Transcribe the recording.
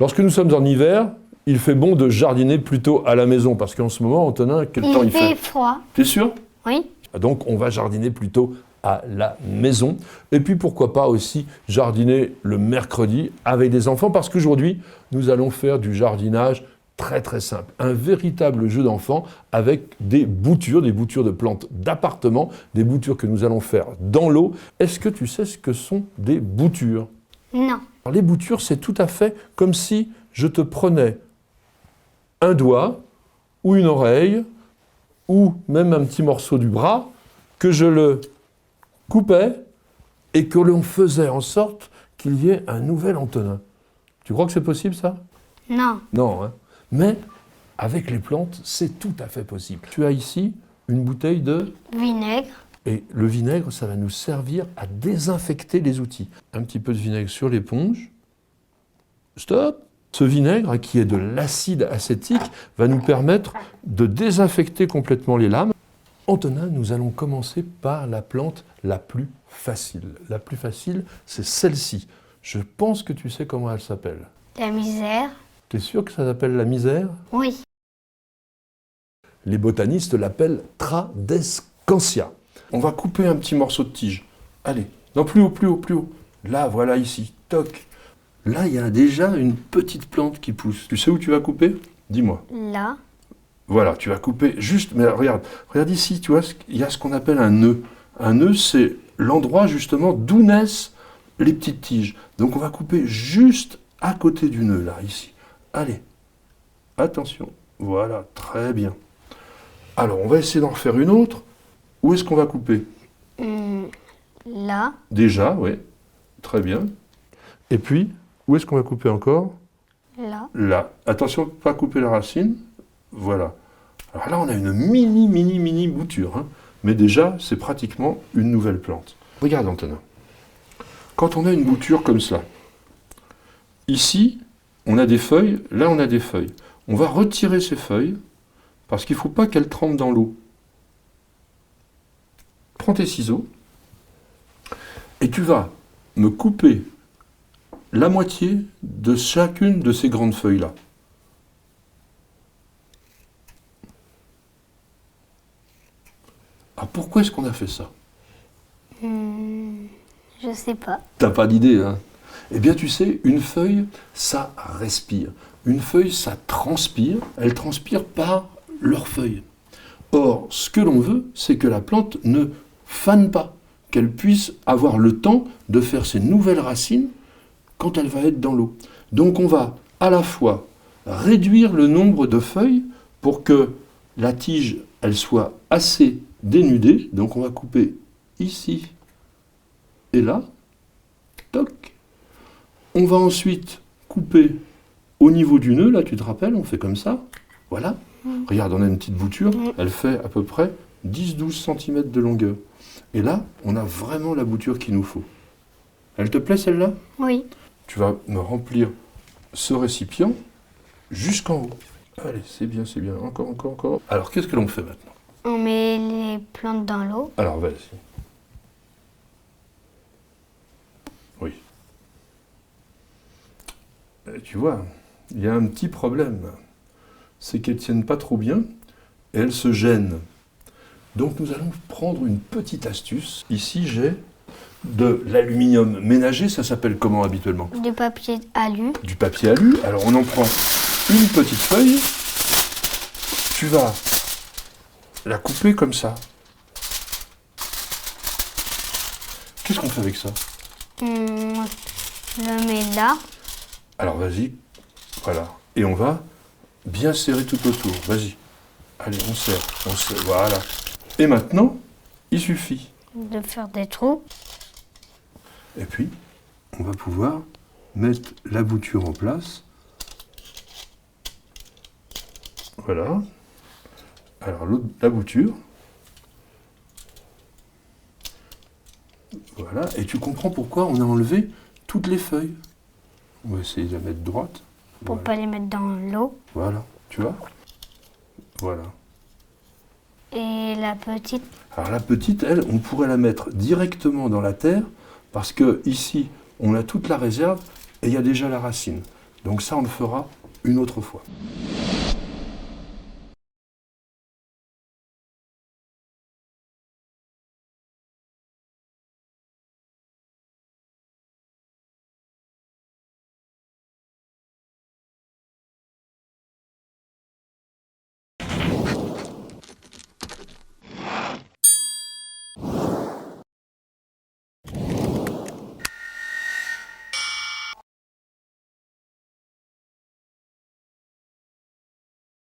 Lorsque nous sommes en hiver, il fait bon de jardiner plutôt à la maison, parce qu'en ce moment, Antonin, quel temps il fait? Il fait froid. T'es sûr? Oui. Donc on va jardiner plutôt à la maison. Et puis pourquoi pas aussi jardiner le mercredi avec des enfants, parce qu'aujourd'hui, nous allons faire du jardinage très très simple. Un véritable jeu d'enfant avec des boutures de plantes d'appartement, des boutures que nous allons faire dans l'eau. Est-ce que tu sais ce que sont des boutures? Non. Alors, les boutures, c'est tout à fait comme si je te prenais un doigt ou une oreille ou même un petit morceau du bras, que je le coupais et que l'on faisait en sorte qu'il y ait un nouvel Antonin. Tu crois que c'est possible, ça? Non. Non, hein? Mais avec les plantes, c'est tout à fait possible. Tu as ici une bouteille de... Vinaigre. Et le vinaigre, ça va nous servir à désinfecter les outils. Un petit peu de vinaigre sur l'éponge. Stop! Ce vinaigre, qui est de l'acide acétique, va nous permettre de désinfecter complètement les lames. Antonin, nous allons commencer par la plante la plus facile. La plus facile, c'est celle-ci. Je pense que tu sais comment elle s'appelle. La misère. Tu es sûr que ça s'appelle la misère? Oui. Les botanistes l'appellent Tradescantia. On va couper un petit morceau de tige. Allez, non, plus haut, plus haut, plus haut. Là, voilà, ici, toc. Là, il y a déjà une petite plante qui pousse. Tu sais où tu vas couper? Dis-moi. Là. Voilà, tu vas couper juste, mais regarde ici, tu vois, il y a ce qu'on appelle un nœud. Un nœud, c'est l'endroit justement d'où naissent les petites tiges. Donc on va couper juste à côté du nœud, là, ici. Allez, attention, voilà, très bien. Alors, on va essayer d'en refaire une autre. Où est-ce qu'on va couper? Là. Déjà, oui, très bien. Et puis, où est-ce qu'on va couper encore? Là. Là. Attention, pas couper la racine. Voilà. Alors là, on a une mini bouture. Hein. Mais déjà, c'est pratiquement une nouvelle plante. Regarde, Antonin. Quand on a une bouture comme ça, ici, on a des feuilles, là, on a des feuilles. On va retirer ces feuilles, parce qu'il ne faut pas qu'elles trempent dans l'eau. Prends tes ciseaux, et tu vas me couper la moitié de chacune de ces grandes feuilles-là. Ah, pourquoi est-ce qu'on a fait ça? Je sais pas. T'as pas d'idée, hein? Eh bien, tu sais, une feuille, ça respire. Une feuille, ça transpire. Elle transpire par leurs feuilles. Or, ce que l'on veut, c'est que la plante ne fane pas, qu'elle puisse avoir le temps de faire ses nouvelles racines quand elle va être dans l'eau. Donc, on va à la fois réduire le nombre de feuilles pour que la tige, elle soit assez dénudée. Donc, on va couper ici et là. Toc. On va ensuite couper au niveau du nœud, là, tu te rappelles, on fait comme ça. Voilà. Regarde, on a une petite bouture, elle fait à peu près 10-12 cm de longueur. Et là, on a vraiment la bouture qu'il nous faut. Elle te plaît, celle-là? Oui. Tu vas me remplir ce récipient jusqu'en haut. Allez, c'est bien, c'est bien. Encore, encore, encore. Alors, qu'est-ce que l'on fait maintenant? On met les plantes dans l'eau. Alors, vas-y. Oui. Tu vois, il y a un petit problème. C'est qu'elles ne tiennent pas trop bien et elles se gênent. Donc nous allons prendre une petite astuce. Ici, j'ai de l'aluminium ménager. Ça s'appelle comment habituellement? Du papier alu. Du papier alu. Alors on en prend une petite feuille. Tu vas la couper comme ça. Qu'est-ce qu'on fait avec ça? Je le mets là. Alors vas-y, voilà. Et on va bien serrer tout autour. Vas-y. Allez, on serre, voilà. Et maintenant, il suffit. De faire des trous. Et puis, on va pouvoir mettre la bouture en place. Voilà. Alors, la bouture. Voilà. Et tu comprends pourquoi on a enlevé toutes les feuilles. On va essayer de la mettre droite. Pour Voilà. pas les mettre dans l'eau. Voilà. Tu vois? Voilà. Et la petite. Alors la petite, elle, on pourrait la mettre directement dans la terre parce que ici, on a toute la réserve et il y a déjà la racine. Donc ça, on le fera une autre fois.